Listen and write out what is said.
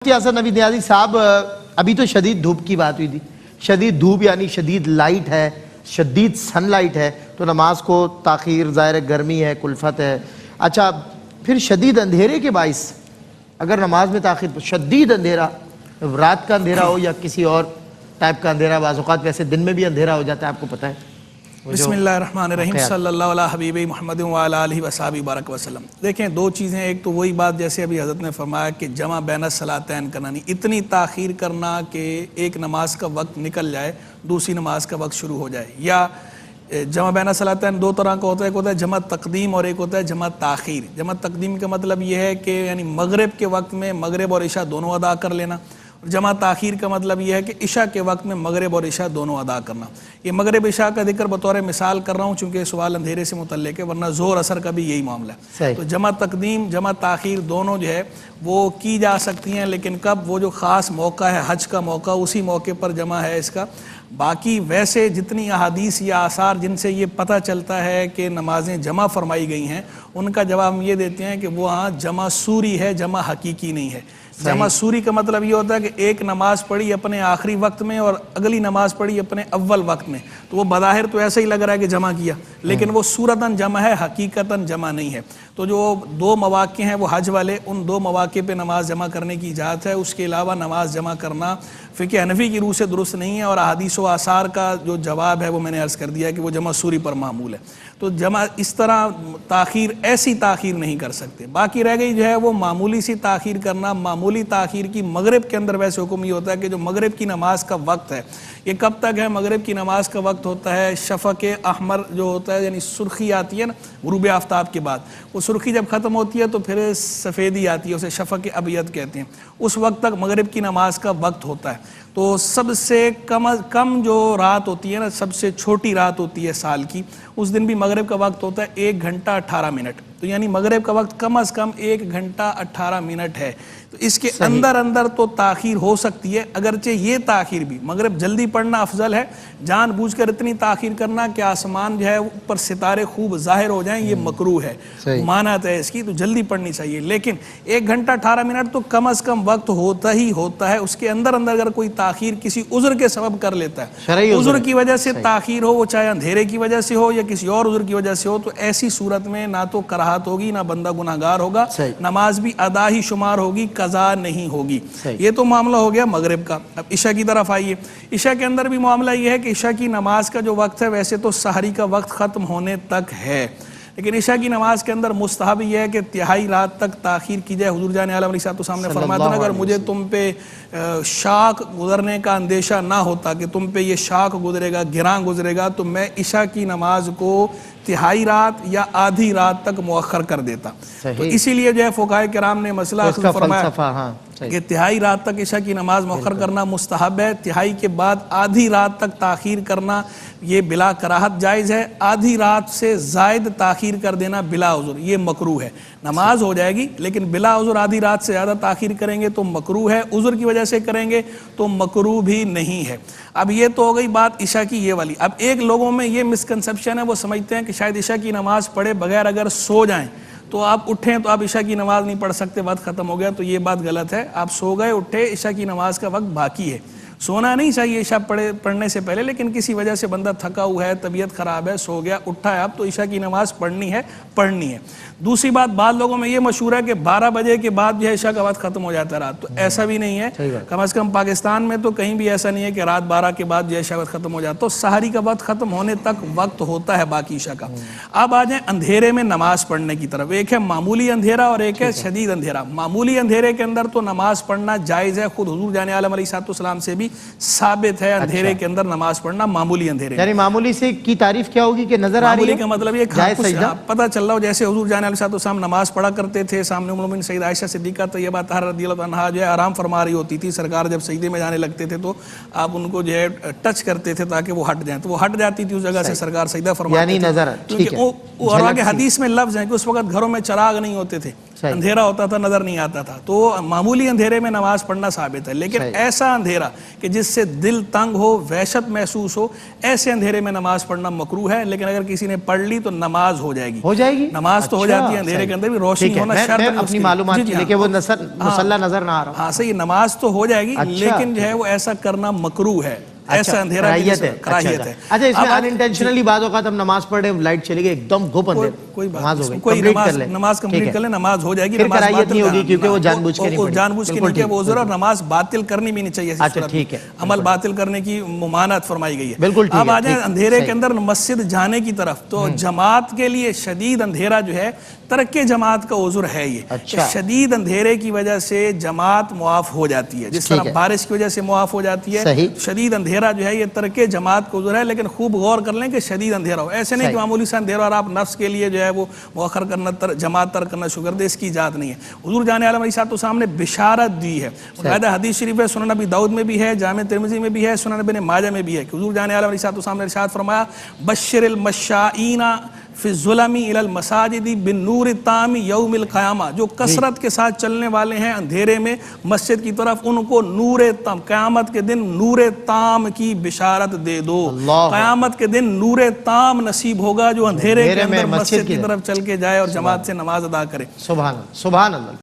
حسن نوید نیازی صاحب، ابھی تو شدید دھوپ کی بات ہوئی تھی. شدید دھوپ یعنی شدید لائٹ ہے، شدید سن لائٹ ہے، تو نماز کو تاخیر، ظاہر گرمی ہے، کلفت ہے. اچھا، پھر شدید اندھیرے کے باعث اگر نماز میں تاخیر، شدید اندھیرا، رات کا اندھیرا ہو یا کسی اور ٹائپ کا اندھیرا، بعض اوقات ویسے دن میں بھی اندھیرا ہو جاتا ہے، آپ کو پتہ ہے. بسم اللہ الرحمن الرحیم، صلی اللہ علیہ حبیب محمد وعلی آلہ وصحبہ بارک وسلم. دیکھیں دو چیزیں، ایک تو وہی بات جیسے ابھی حضرت نے فرمایا کہ جمع بین الصلاتین کرنا، نہیں اتنی تاخیر کرنا کہ ایک نماز کا وقت نکل جائے دوسری نماز کا وقت شروع ہو جائے. یا جمع بین الصلاتین دو طرح کا ہوتا ہے، ایک ہوتا ہے جمع تقدیم اور ایک ہوتا ہے جمع تاخیر. جمع تقدیم کا مطلب یہ ہے کہ یعنی مغرب کے وقت میں مغرب اور عشاء دونوں ادا کر لینا. جمع تاخیر کا مطلب یہ ہے کہ عشاء کے وقت میں مغرب اور عشاء دونوں ادا کرنا. یہ مغرب عشاء کا ذکر بطور مثال کر رہا ہوں چونکہ سوال اندھیرے سے متعلق ہے، ورنہ ظہر عصر کا بھی یہی معاملہ ہے. تو جمع تقدیم جمع تاخیر دونوں جو ہے وہ کی جا سکتی ہیں، لیکن کب؟ وہ جو خاص موقع ہے حج کا موقع، اسی موقع پر جمع ہے اس کا. باقی ویسے جتنی احادیث یا آثار جن سے یہ پتہ چلتا ہے کہ نمازیں جمع فرمائی گئی ہیں، ان کا جواب ہم یہ دیتے ہیں کہ وہ ہاں جمع سوری ہے، جمع حقیقی نہیں ہے. جمع سوری کا مطلب یہ ہوتا ہے کہ ایک نماز پڑھی اپنے آخری وقت میں اور اگلی نماز پڑھی اپنے اول وقت میں، تو وہ بظاہر تو ایسا ہی لگ رہا ہے کہ جمع کیا، لیکن وہ صورتاً جمع ہے، حقیقتاً جمع نہیں ہے. تو جو دو مواقع ہیں وہ حج والے، ان دو مواقع پہ نماز جمع کرنے کی اجازت ہے. اس کے علاوہ نماز جمع کرنا فقہ حنفی کی روح سے درست نہیں ہے، اور احادیث و آثار کا جو جواب ہے وہ میں نے عرض کر دیا کہ وہ جمع سوری پر معمول ہے. تو جمع اس طرح تاخیر، ایسی تاخیر نہیں کر سکتے. باقی رہ گئی جو ہے وہ معمولی سی تاخیر کرنا. معمولی تاخیر کی مغرب کے اندر ویسے حکم یہ ہوتا ہے کہ جو مغرب کی نماز کا وقت ہے یہ کب تک ہے؟ مغرب کی نماز کا وقت ہوتا ہے شفق احمر جو ہوتا ہے، یعنی سرخی آتی ہے نا غروب آفتاب کے بعد، وہ سرخی جب ختم ہوتی ہے تو پھر سفیدی آتی ہے، اسے شفق ابیض کہتے ہیں. اس وقت تک مغرب کی نماز کا وقت ہوتا ہے. تو سب سے کم جو رات ہوتی ہے نا، سب سے چھوٹی رات ہوتی ہے سال کی، اس دن بھی مغرب کا وقت ہوتا ہے 1 گھنٹہ 18 منٹ. تو یعنی مغرب کا وقت کم از کم 1 گھنٹہ 18 منٹ ہے. تو اس کے اندر تو تاخیر ہو سکتی ہے، اگرچہ یہ تاخیر بھی مغرب جلدی پڑھنا افضل ہے. جان بوجھ کر اتنی تاخیر کرنا کہ آسمان جو ہے اوپر ستارے خوب ظاہر ہو جائیں، یہ مکروہ ہے، ممانعت ہے اس کی، تو جلدی پڑھنی چاہیے. لیکن 1 گھنٹہ 18 منٹ تو کم از کم وقت ہوتا ہی ہوتا ہے. اس کے اندر اگر کوئی تاخیر کسی عذر کے سبب کر لیتا ہے، عذر کی وجہ سے تاخیر ہو، وہ چاہے اندھیرے کی وجہ سے ہو یا کسی اور عذر کی وجہ سے ہو، تو ایسی صورت میں نہ تو کراہت ہوگی، نہ بندہ گناہگار ہوگا، نماز بھی ادا ہی شمار ہوگی، قضا نہیں ہوگی. یہ تو معاملہ ہو گیا مغرب کا. اب عشاء کی طرف آئیے. عشاء کے اندر بھی معاملہ یہ ہے کہ عشاء کی نماز کا جو وقت ہے ویسے تو سحری کا وقت ختم ہونے تک ہے، لیکن عشاء کی نماز کے اندر مستحب یہ ہے کہ تہائی رات تک تاخیر کی جائے. حضور جان عالم علیہ السلام نے فرمایا تھا اگر مجھے تم پہ شاک گزرنے کا اندیشہ نہ ہوتا کہ تم پہ یہ شاک گزرے گا، گراں گزرے گا، تو میں عشاء کی نماز کو تہائی رات یا آدھی رات تک مؤخر کر دیتا. تو اسی لیے جو ہے فقہاء کرام نے مسئلہ فرمایا کہ تہائی رات تک عشاء کی نماز مؤخر کرنا مستحب ہے. تہائی کے بعد آدھی رات تک تاخیر کرنا یہ بلا کراہت جائز ہے. آدھی رات سے زائد تاخیر کر دینا بلا عذر یہ مکروہ ہے. نماز ہو جائے گی لیکن بلا عذر آدھی رات سے زیادہ تاخیر کریں گے تو مکروہ ہے، عذر کی وجہ سے کریں گے تو مکروہ بھی نہیں ہے. اب یہ تو ہو گئی بات عشاء کی یہ والی. اب ایک لوگوں میں یہ مسکنسپشن ہے، وہ سمجھتے ہیں کہ شاید عشاء کی نماز پڑھے بغیر اگر سو جائیں تو آپ اٹھیں تو آپ عشاء کی نماز نہیں پڑھ سکتے، وقت ختم ہو گیا. تو یہ بات غلط ہے. آپ سو گئے، اٹھے، عشاء کی نماز کا وقت باقی ہے. سونا نہیں چاہیے عشاء پڑھنے سے پہلے، لیکن کسی وجہ سے بندہ تھکا ہوا ہے، طبیعت خراب ہے، سو گیا، اٹھا ہے اب، تو عشاء کی نماز پڑھنی ہے. دوسری بات، بعض لوگوں میں یہ مشہور ہے کہ 12 بجے کے بعد جو ہے عشاء کا وقت ختم ہو جاتا ہے رات. تو ایسا بھی نہیں ہے، کم از کم پاکستان میں تو کہیں بھی ایسا نہیں ہے کہ رات 12 کے بعد جو ہے عشاء کا وقت ختم ہو جاتا. تو سحری کا وقت ختم ہونے تک وقت ہوتا ہے باقی عشاء کا. اب آ جائیں اندھیرے میں نماز پڑھنے کی طرف. ایک ہے معمولی اندھیرا اور ایک ہے شدید اندھیرا. معمولی اندھیرے کے اندر تو نماز پڑھنا جائز ہے، خود حضور جان عالم علیہ السلام سے بھی ثابت ہے اندھیرے کے اندر نماز پڑھنا. معمولی اندھیرے یعنی معمولی سے کی تعریف کیا ہوگی کہ نظر آ رہی ہے؟ معمولی کا مطلب یہ پتہ چل رہا ہو جیسے حضور جان علیہ السلام نماز پڑھا کرتے تھے، سامنے ام المؤمنین سیدہ عائشہ صدیقہ طیبہ طاہرہ رضی اللہ عنہا جو ہے آرام فرما رہی ہوتی تھی. سرکار جب سجدے میں جانے لگتے تھے تو آپ ان کو جو ہے ٹچ کرتے تھے تاکہ وہ ہٹ جائیں، تو وہ ہٹ جاتی تھی اس جگہ سے سرکار سجدہ فرماتے تھے. اور آگے حدیث میں لفظ ہے کہ اس وقت گھروں میں چراغ نہیں ہوتے تھے، صحیح۔ اندھیرا ہوتا تھا نظر نہیں آتا تھا، تو معمولی اندھیرے میں نماز پڑھنا ثابت ہے، لیکن صحیح۔ ایسا اندھیرا کہ جس سے دل تنگ ہو، وحشت محسوس ہو، ایسے اندھیرے میں نماز پڑھنا مکروہ ہے، لیکن اگر کسی نے پڑھ لی تو نماز ہو جائے گی۔ ہو جائے گی، نماز تو ہو جاتی ہے، اندھیرے کے اندر بھی روشنی ہونا شرط ہے اس اپنی کی۔ معلومات جی کے جی لیے ہاں۔ کہ وہ مصلح نظر نہ آ رہا ہو۔ ہاں صحیح، نماز تو ہو جائے گی، لیکن جو ہے وہ ایسا کرنا مکروہ ہے، ایسا اندھیرا کراہیت ہے، کراہیت ہے۔ اچھا اس میں ان انٹینشنلی بعض اوقات ہم نماز پڑھ رہے ہیں، لائٹ چلی گئی، ایک دم گھپ اندھیرا، کوئی بات نماز ہو نہیں، گئی، کوئی کمپلیٹ کر لیں، نماز کمپلیٹ کر لیں، نماز ہو جائے گی، پھر نماز کراہیت باطل نہیں ہوگی کیونکہ وہ جان بوجھ کے نہیں پڑھی، جان بوجھ کے نہیں کیا، وہ ضرور نماز باطل کرنی بھی نہیں چاہیے، اچھا ٹھیک ہے، عمل باطل کرنے کی ممانعت فرمائی گئی ہے۔ بالکل ٹھیک ہے، اب آ جائیں اندھیرے کے اندر مسجد جانے کی طرف، تو جماعت کے لیے شدید اندھیرا جو ہے ترک جماعت کا عذر ہے، یہ کہ شدید اندھیرے کی وجہ سے جماعت معاف ہو جاتی ہے، جس طرح بارش کی وجہ سے معاف ہو جاتی ہے، شدید اندھیرا جو ہے یہ ترک جماعت کا عذر ہے، لیکن خوب غور کر لیں کہ شدید اندھیرا ہو، ایسے نہیں کہ معمولی سا اندھیرا اور آپ نفس کے لیے جو ہے وہ مؤخر کرنا، جماعت ترک کرنا شکر دے، اس کی اجازت نہیں ہے۔ حضور جانے علیہ علیہ السلام نے بشارت دی ہے، باقاعدہ حدیث شریف ہے، سنن نبی داؤد میں بھی ہے، جامع ترمذی میں بھی ہے، سنن ابن ماجہ میں بھی ہے کہ حضور جانے علیہ السلام نے ارشاد فرمایا بشر المشائین فی الظلم الی المساجد بالنور التام یوم القیامہ، جو کثرت کے ساتھ چلنے والے ہیں اندھیرے میں مسجد کی طرف، ان کو نور تام، قیامت کے دن نور تام کی بشارت دے دو۔ قیامت کے دن نور تام نصیب ہوگا جو اندھیرے کے اندر مسجد کی طرف چل کے جائے اور جماعت سے نماز ادا کرے۔ سبحان اللہ، سبحان اللہ۔